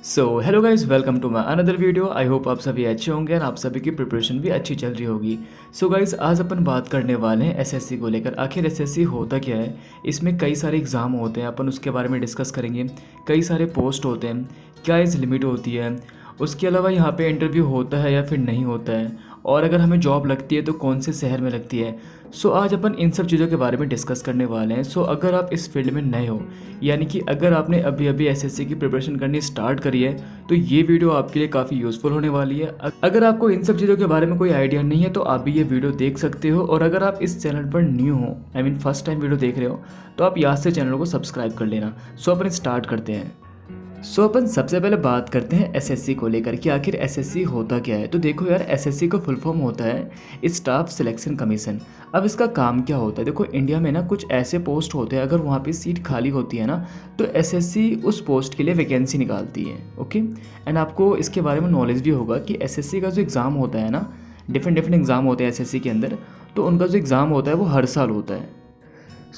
So hello guys, welcome to my another video. I hope आप सभी अच्छे होंगे और आप सभी की प्रिपरेशन भी अच्छी चल रही होगी। सो गाइज, आज अपन बात करने वाले हैं एसएससी को लेकर। आखिर एसएससी होता क्या है, इसमें कई सारे एग्ज़ाम होते हैं, अपन उसके बारे में डिस्कस करेंगे। कई सारे पोस्ट होते हैं, क्या एज लिमिट होती है, उसके अलावा यहाँ पे इंटरव्यू होता है या फिर नहीं होता है, और अगर हमें जॉब लगती है तो कौन से शहर में लगती है। सो आज अपन इन सब चीज़ों के बारे में डिस्कस करने वाले हैं। सो अगर आप इस फील्ड में नए हो, यानी कि अगर आपने अभी अभी एसएससी की प्रिपरेशन करनी स्टार्ट करी है, तो ये वीडियो आपके लिए काफ़ी यूज़फुल होने वाली है। अगर आपको इन सब चीज़ों के बारे में कोई आइडिया नहीं है तो आप भी ये वीडियो देख सकते हो। और अगर आप इस चैनल पर न्यू हो, I mean first time video देख रहे हो, तो आप यहाँ से चैनल को सब्सक्राइब कर लेना। सो अपन स्टार्ट करते हैं। अपन सबसे पहले बात करते हैं एसएससी को लेकर कि आखिर एसएससी होता क्या है। तो देखो यार, एसएससी का फुल फॉर्म होता है स्टाफ सिलेक्शन कमीशन। अब इसका काम क्या होता है, देखो इंडिया में ना कुछ ऐसे पोस्ट होते हैं, अगर वहाँ पे सीट खाली होती है ना, तो एसएससी उस पोस्ट के लिए वैकेंसी निकालती है। ओके, एंड आपको इसके बारे में नॉलेज भी होगा कि एसएससी का जो एग्ज़ाम होता है ना, डिफरेंट एग्ज़ाम होते हैं एसएससी के अंदर, तो उनका जो एग्ज़ाम होता है वो हर साल होता है।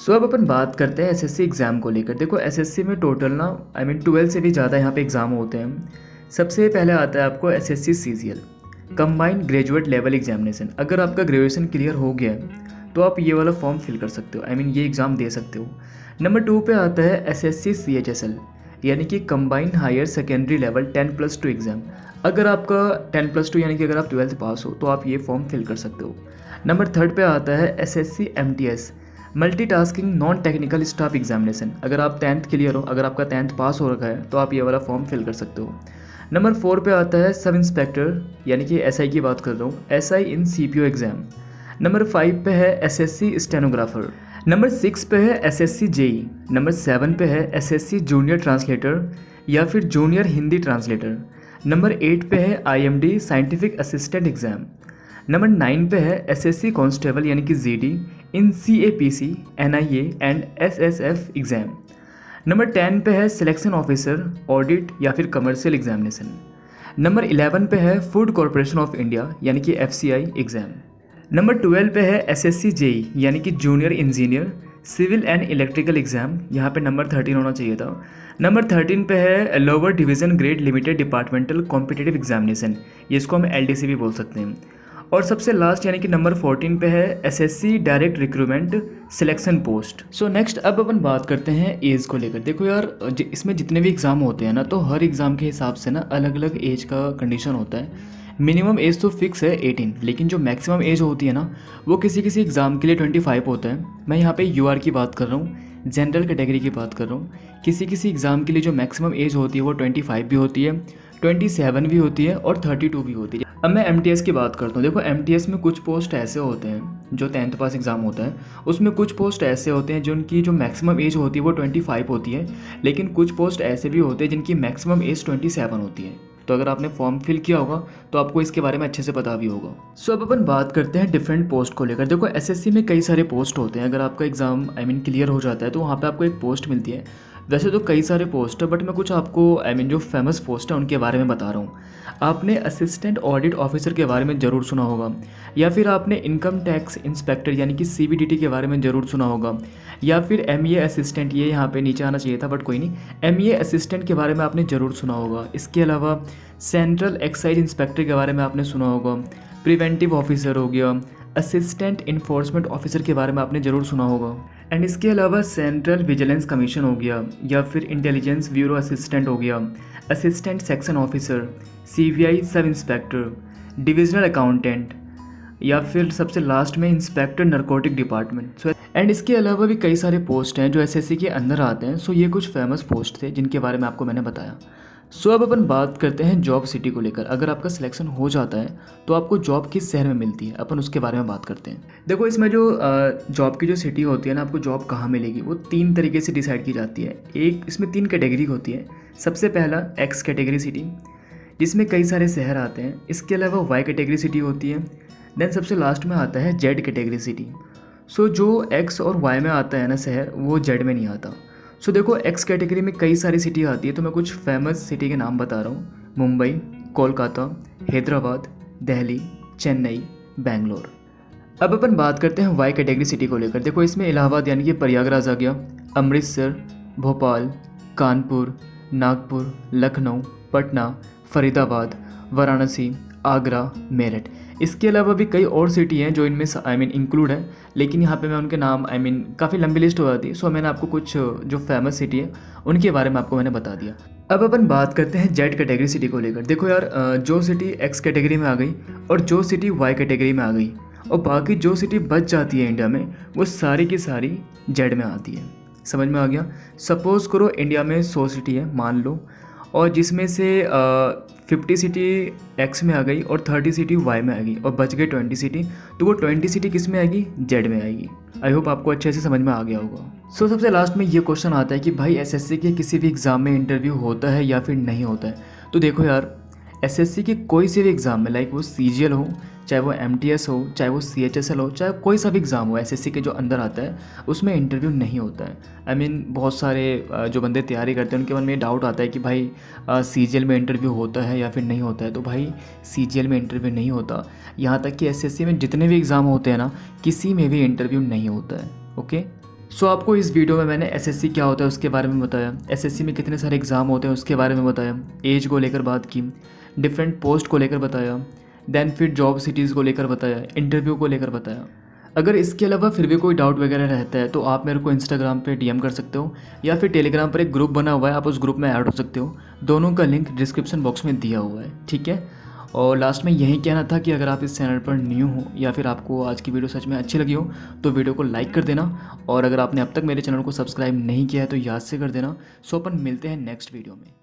अब अपन बात करते हैं एसएससी एग्ज़ाम को लेकर। देखो एसएससी में टोटल ना, आई मीन 12 से भी ज़्यादा यहाँ पे एग्ज़ाम होते हैं। सबसे पहले आता है आपको SSC CGL, combined graduate level examination. अगर आपका ग्रेजुएशन क्लियर हो गया है तो आप ये वाला फॉर्म फिल कर सकते हो, आई मीन ये एग्ज़ाम दे सकते हो। नंबर 2 पे आता है एसएससी सीएचएसएल, यानी कि combined higher secondary level 10+2 exam. अगर आपका 10+2 यानी कि अगर आप 12th पास हो तो आप ये फॉर्म फिल कर सकते हो। नंबर 3 पे आता है SSC MTS, multitasking non technical staff examination. अगर आप 10th क्लियर हो, अगर आपका 10th पास हो रखा है, तो आप ये वाला फॉर्म फिल कर सकते हो। नंबर 4 पे आता है सब इंस्पेक्टर, यानी कि एसआई की बात कर रहा हूँ, एसआई इन सीपीओ एग्ज़ाम। नंबर 5 पे है एसएससी स्टेनोग्राफर। नंबर 6 पे है एसएससी जेई। नंबर 7 पे है एसएससी जूनियर ट्रांसलेटर या फिर जूनियर हिंदी ट्रांसलेटर। नंबर 8 पे है IMD scientific assistant exam. Number 9 पे है एसएससी कांस्टेबल यानी कि GD in CAPC, NIA and SSF exam. Number 10 पे है सिलेक्शन ऑफिसर ऑडिट या फिर कमर्शियल एग्जामिनेशन। नंबर 11 पे है फूड कॉरपोरेशन ऑफ इंडिया यानी कि एफसीआई एग्ज़ाम। नंबर 12 पे है एसएससी जेई यानी कि junior engineer civil and electrical exam. यहाँ पे नंबर 13 होना चाहिए था। नंबर 13 पे है lower division grade limited departmental competitive examination, ये इसको हम एलडीसी भी बोल सकते हैं। और सबसे लास्ट यानी कि नंबर 14 पे है SSC direct recruitment selection post. Next अब अपन बात करते हैं एज को लेकर। देखो यार, इसमें जितने भी एग्ज़ाम होते हैं ना, तो हर एग्ज़ाम के हिसाब से ना अलग अलग एज का कंडीशन होता है। मिनिमम एज तो फिक्स है 18, लेकिन जो मैक्सिमम एज होती है ना, वो किसी किसी एग्ज़ाम के लिए 25 होता है। मैं यहाँ पे यूआर की बात कर रहा हूँ, जनरल कैटेगरी की बात कर रहा हूँ। किसी किसी एग्ज़ाम के लिए जो मैक्सिमम एज होती है वो 25 भी होती है, 27 भी होती है और 32 भी होती है। अब मैं एमटीएस की बात करता हूँ। देखो एमटीएस में कुछ पोस्ट ऐसे होते हैं जो 10th पास एग्ज़ाम होता है, उसमें कुछ पोस्ट ऐसे होते हैं जिनकी जो मैक्सिमम एज होती है वो 25 होती है, लेकिन कुछ पोस्ट ऐसे भी होते हैं जिनकी मैक्सिमम एज 27 होती है। तो अगर आपने फॉर्म फिल किया होगा तो आपको इसके बारे में अच्छे से पता भी होगा। अब अपन बात करते हैं डिफरेंट पोस्ट को लेकर। देखो एसएससी में कई सारे पोस्ट होते हैं। अगर आपका एग्ज़ाम आई मीन क्लियर हो जाता है तो वहाँ पे आपको एक पोस्ट मिलती है। वैसे तो कई सारे पोस्ट है, बट मैं कुछ आपको आई मीन जो फेमस पोस्ट है उनके बारे में बता रहा हूँ। आपने असिस्टेंट ऑडिट ऑफिसर के बारे में ज़रूर सुना होगा, या फिर आपने इनकम टैक्स इंस्पेक्टर यानी कि सीबीडीटी के बारे में ज़रूर सुना होगा, या फिर एमईए असिस्टेंट, ये यहाँ पे नीचे आना चाहिए था बट कोई नहीं, एमईए असिस्टेंट के बारे में आपने ज़रूर सुना होगा। इसके अलावा सेंट्रल एक्साइज इंस्पेक्टर के बारे में आपने सुना होगा, प्रिवेंटिव ऑफिसर हो गया, असिस्टेंट इन्फोर्समेंट ऑफिसर के बारे में आपने ज़रूर सुना होगा। एंड इसके अलावा सेंट्रल विजिलेंस कमीशन हो गया, या फिर इंटेलिजेंस ब्यूरो असिस्टेंट हो गया, assistant section officer, CBI sub inspector, divisional accountant, या फिर सबसे लास्ट में इंस्पेक्टर नारकोटिक डिपार्टमेंट। एंड इसके अलावा भी कई सारे पोस्ट हैं जो एसएससी के अंदर आते हैं। ये कुछ फेमस पोस्ट थे जिनके बारे में आपको मैंने बताया। अब अपन बात करते हैं जॉब सिटी को लेकर। अगर आपका सिलेक्शन हो जाता है तो आपको जॉब किस शहर में मिलती है, अपन उसके बारे में बात करते हैं। देखो इसमें जो जॉब की जो सिटी होती है ना, आपको जॉब कहाँ मिलेगी वो 3 तरीके से डिसाइड की जाती है। एक इसमें 3 कैटेगरी होती है। सबसे पहला एक्स कैटेगरी सिटी, जिसमें कई सारे शहर आते हैं। इसके अलावा वाई कैटेगरी सिटी होती है। देन सबसे लास्ट में आता है जेड कैटेगरी सिटी। जो एक्स और वाई में आता है ना शहर, वो जेड में नहीं आता। देखो एक्स कैटेगरी में कई सारी सिटी आती है, तो मैं कुछ फेमस सिटी के नाम बता रहा हूँ। मुंबई, कोलकाता, हैदराबाद, दिल्ली, चेन्नई, बेंगलोर। अब अपन बात करते हैं वाई कैटेगरी सिटी को लेकर। देखो इसमें इलाहाबाद यानी कि प्रयागराज आ गया, अमृतसर, भोपाल, कानपुर, नागपुर, लखनऊ, पटना, फरीदाबाद, वाराणसी, आगरा, मेरठ। इसके अलावा भी कई और सिटी हैं जो इनमें इंक्लूड है, लेकिन यहाँ पे मैं उनके नाम काफ़ी लंबी लिस्ट हो जाती है। सो मैंने आपको कुछ जो फेमस सिटी है उनके बारे में आपको मैंने बता दिया। अब अपन बात करते हैं जेड कैटेगरी सिटी को लेकर। देखो यार, जो सिटी एक्स कैटेगरी में आ गई और जो सिटी वाई कैटेगरी में आ गई और बाकी जो सिटी बच जाती है इंडिया में, वो सारी की सारी जेड में आती है। समझ में आ गया? सपोज़ करो इंडिया में 100 सिटी है मान लो, और जिसमें से 50 सिटी एक्स में आ गई और 30 सिटी वाई में आ गई और बच गई 20 सिटी, तो वो 20 सिटी किस में आएगी? जेड में आएगी। आई होप आपको अच्छे से समझ में आ गया होगा। सो सबसे लास्ट में ये क्वेश्चन आता है कि भाई एसएससी के किसी भी एग्ज़ाम में इंटरव्यू होता है या फिर नहीं होता है? तो देखो यार, एसएससी के कोई से भी एग्ज़ाम में, लाइक वो सीजीएल हो, चाहे वो एमटीएस हो, चाहे वो सीएचएसएल हो, चाहे कोई सा भी एग्ज़ाम हो एसएससी के जो अंदर आता है, उसमें इंटरव्यू नहीं होता है। बहुत सारे जो बंदे तैयारी करते हैं उनके मन में ये डाउट आता है कि भाई सीजीएल में इंटरव्यू होता है या फिर नहीं होता है। तो भाई सीजीएल में इंटरव्यू नहीं होता, यहाँ तक कि एसएससी में जितने भी एग्ज़ाम होते हैं ना, किसी में भी इंटरव्यू नहीं होता है। ओके, सो आपको इस वीडियो में मैंने एसएससी क्या होता है उसके बारे में बताया, एसएससी में कितने सारे एग्ज़ाम होते हैं उसके बारे में बताया, एज को लेकर बात की, डिफरेंट पोस्ट को लेकर बताया, देन फिर जॉब सिटीज़ को लेकर बताया, इंटरव्यू को लेकर बताया। अगर इसके अलावा फिर भी कोई डाउट वगैरह रहता है तो आप मेरे को इंस्टाग्राम पे डीएम कर सकते हो या फिर टेलीग्राम पर एक ग्रुप बना हुआ है, आप उस ग्रुप में ऐड हो सकते हो। दोनों का लिंक डिस्क्रिप्शन बॉक्स में दिया हुआ है, ठीक है। और लास्ट में यही कहना था कि अगर आप इस चैनल पर न्यू हो या फिर आपको आज की वीडियो सच में अच्छी लगी हो तो वीडियो को लाइक कर देना, और अगर आपने अब तक मेरे चैनल को सब्सक्राइब नहीं किया है तो याद से कर देना। सो अपन मिलते हैं नेक्स्ट वीडियो में।